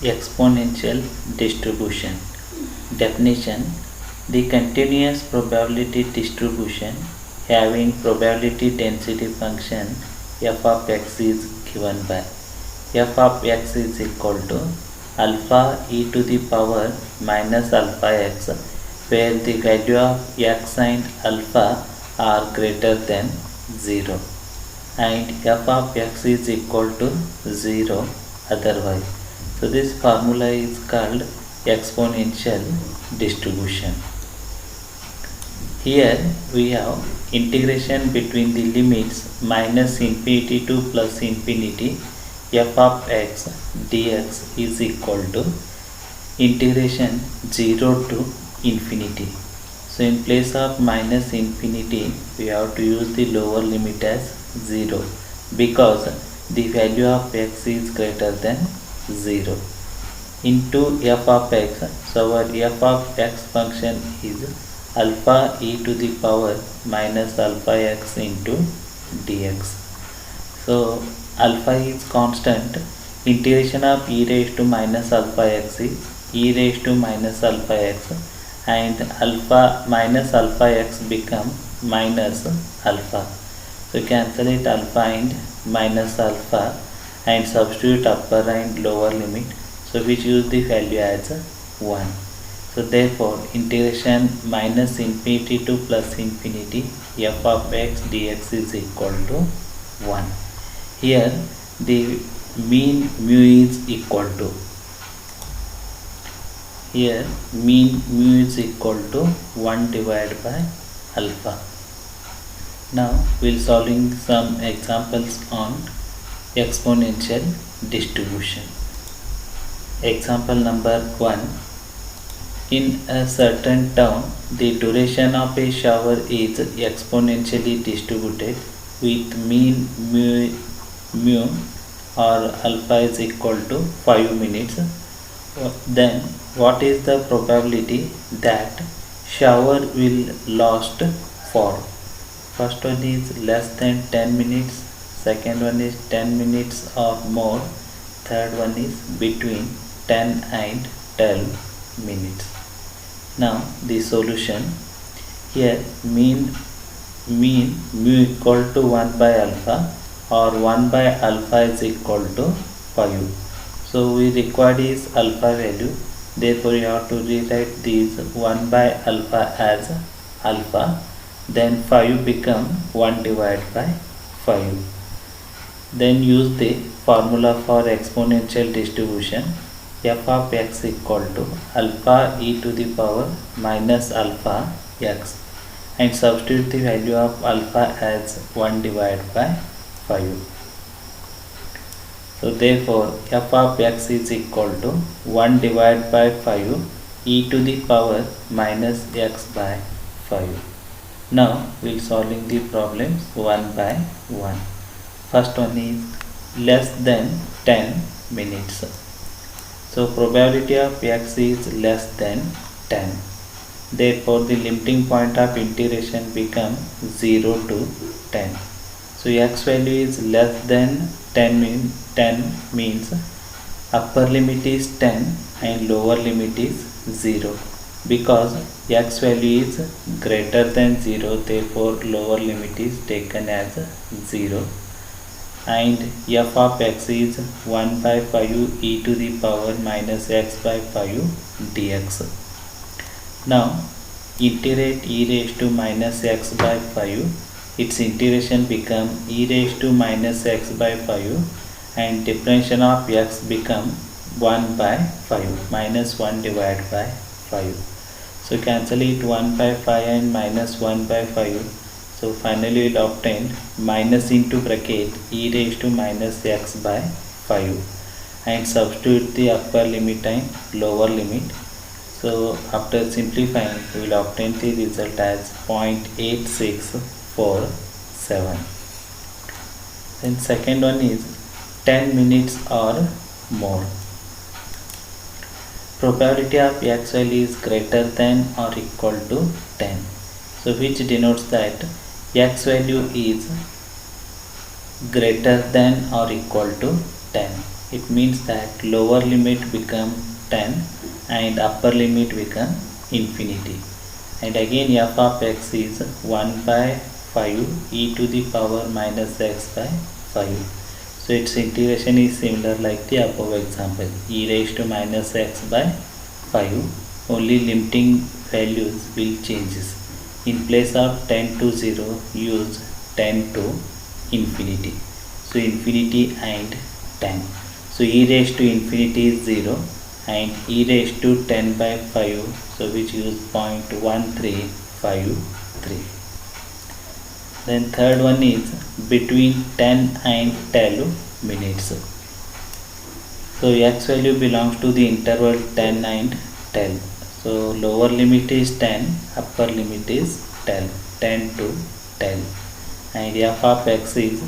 Exponential distribution. Definition: the continuous probability distribution having probability density function f of x is given by f of x is equal to alpha e to the power minus alpha x, where the value of x and alpha are greater than 0, and f of x is equal to 0 otherwise. So this formula is called exponential distribution. Here we have integration between the limits minus infinity to plus infinity f of x dx is equal to integration 0 to infinity. So in place of minus infinity we have to use the lower limit as 0 because the value of x is greater than 0 into f of x. So our f of x function is alpha e to the power minus alpha x into dx. So alpha is constant. Integration of e raised to minus alpha x is e raised to minus alpha x, and alpha minus alpha x become minus alpha. So cancel it alpha and minus alpha and substitute upper and lower limit, so which use the value as 1. So therefore integration minus infinity to plus infinity f of x dx is equal to 1. Here the mean mu is equal to, here mean mu is equal to 1 divided by alpha. Now we'll solving some examples on exponential distribution. Example number 1. In a certain town, the duration of a shower is exponentially distributed with mean mu or alpha is equal to 5 minutes. Then what is the probability that shower will last for? First one is less than 10 minutes, second one is 10 minutes or more, third one is between 10 and 12 minutes. Now the solution: here mean mu equal to 1 by alpha or 1 by alpha is equal to 5. So we required is alpha value, therefore you have to rewrite this 1 by alpha as alpha, then 5 become 1 divided by 5. Then use the formula for exponential distribution: f of x equal to alpha e to the power minus alpha x, and substitute the value of alpha as 1 divided by 5. So therefore f of x is equal to 1 divided by 5 e to the power minus x by 5. Now we'll solving the problems one by one. First one is less than 10 minutes. So probability of x is less than 10. Therefore the limiting point of integration becomes 0 to 10. So x value is less than 10 means upper limit is 10 and lower limit is 0. Because x value is greater than 0, therefore lower limit is taken as 0, and f of x is 1 by 5 e to the power minus x by 5 dx. Now integrate e raised to minus x by 5, its integration become e raised to minus x by 5, and differentiation of x become 1 by 5 minus 1 divided by 5. So cancel it 1 by 5 and minus 1 by 5. So finally we'll obtain minus into bracket e raised to minus x by 5 and substitute the upper limit and lower limit. So after simplifying we will obtain the result as 0.8647. Then second one is 10 minutes or more. Probability of x value is greater than or equal to 10. So which denotes that x value is greater than or equal to 10. it means that lower limit become 10 and upper limit become infinity. And again f of x is 1 by 5 e to the power minus x by 5. So its integration is similar like the above example, e raised to minus x by 5, only limiting values will changes. In place of 10 to 0, use 10 to infinity. So infinity and 10. So e raised to infinity is 0 and e raised to 10 by 5, so which use 0.1353. Then third one is between 10 and 12 minutes. So x value belongs to the interval 10 and 12. So lower limit is 10, upper limit is 12, 10 to 12. And f of x is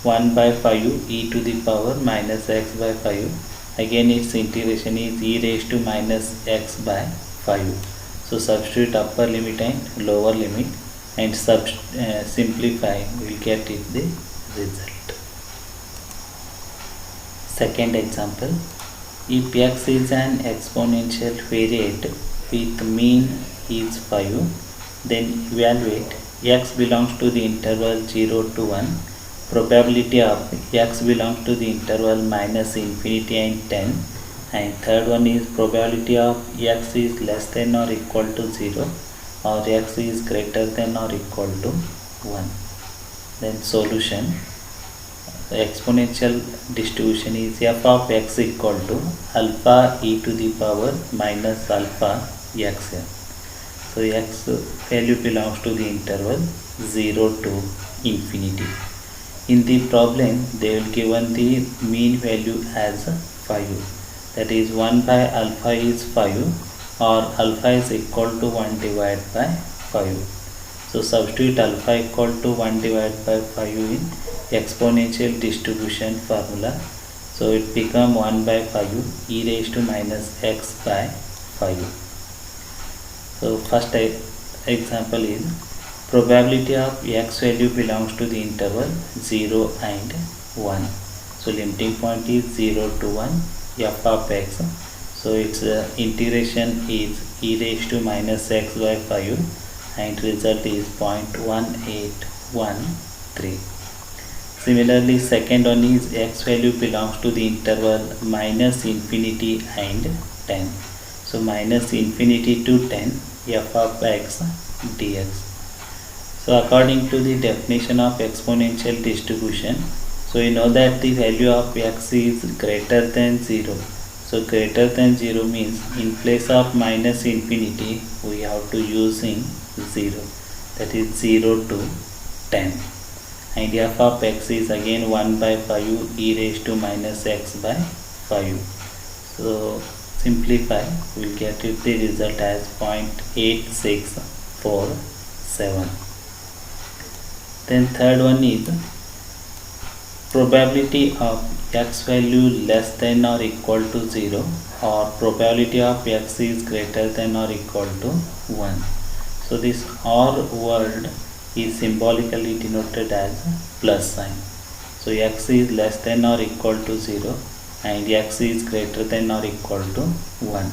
1 by 5 e to the power minus x by 5. Again its integration is e raised to minus x by 5. So substitute upper limit and lower limit and simplify, we will get it the result. Second example, if x is an exponential variate with mean is 5, then evaluate x belongs to the interval 0 to 1, probability of x belongs to the interval minus infinity and 10, and third one is probability of x is less than or equal to 0 or x is greater than or equal to 1. Then solution, the exponential distribution is f of x equal to alpha e to the power minus alpha xn. So x value belongs to the interval 0 to infinity. In the problem they will given the mean value as 5, that is 1 by alpha is 5 or alpha is equal to 1 divided by 5. So substitute alpha equal to 1 divided by 5 in exponential distribution formula. So it become 1 by 5 e raised to minus x by 5. So first example is probability of x value belongs to the interval 0 and 1. So limiting point is 0 to 1 f of x. So its integration is e raised to minus x by 5 and result is 0.1813. Similarly second one is x value belongs to the interval minus infinity and 10. So minus infinity to 10 f of x dx. So according to the definition of exponential distribution, so we know that the value of x is greater than 0. So greater than 0 means in place of minus infinity we have to using 0, that is 0 to 10, and f of x is again 1 by 5 e raised to minus x by 5. So simplify, we will get it the result as 0.8647. Then third one is probability of x value less than or equal to 0 or probability of x is greater than or equal to 1. So this OR word is symbolically denoted as plus sign. So x is less than or equal to 0 and x is greater than or equal to 1.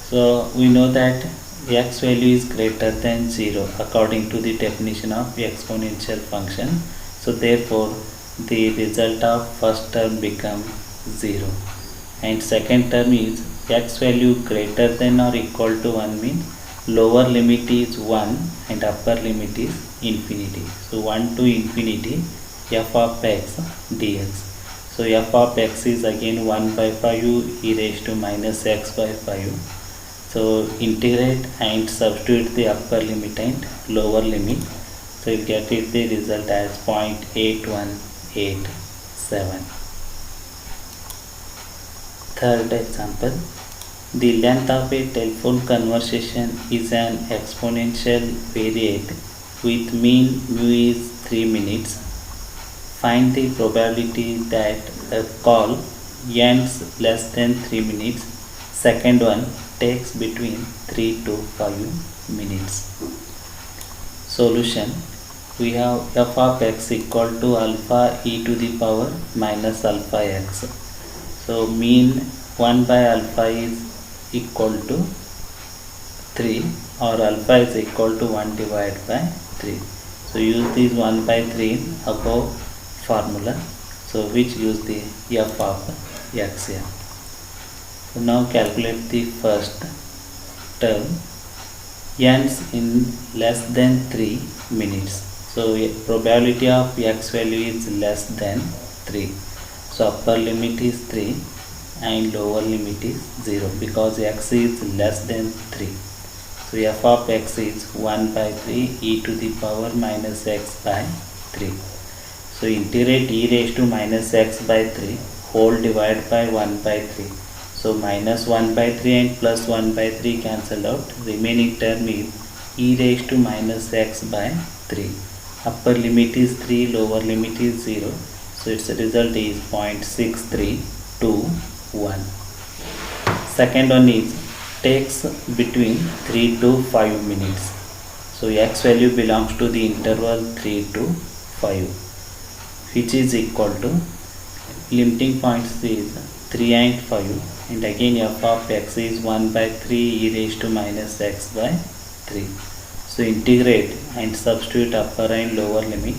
So we know that x value is greater than 0 according to the definition of exponential function. So therefore the result of first term becomes 0 and second term is x value greater than or equal to 1 means lower limit is 1 and upper limit is infinity. So 1 to infinity f of x dx. So f of x is again 1 by 5 e raised to minus x by 5. So integrate and substitute the upper limit and lower limit. So you get it the result as 0.8187. Third example, the length of a telephone conversation is an exponential variate with mean mu is 3 minutes. Find the probability that a call ends less than 3 minutes. Second one takes between 3 to 5 minutes. Solution, we have f of x equal to alpha e to the power minus alpha x. So mean 1 by alpha is equal to 3, or alpha is equal to 1 divided by 3. So use this 1 by 3 in above formula, so which use the f of x here. So now calculate the first term, ends in less than 3 minutes. So probability of x value is less than 3. So upper limit is 3 and lower limit is 0 because x is less than 3. So f of x is 1 by 3 e to the power minus x by 3. So integrate e raised to minus x by 3 whole divided by 1 by 3. So minus 1 by 3 and plus 1 by 3 cancel out. Remaining term is e raised to minus x by 3. Upper limit is 3, lower limit is 0. So its result is 0.6321. Second one is takes between 3 to 5 minutes. So x value belongs to the interval 3 to 5, which is equal to, limiting points is 3 and 5, and again f of x is 1 by 3 e raised to minus x by 3. So integrate and substitute upper and lower limit,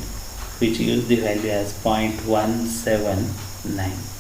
which use the value as 0.179.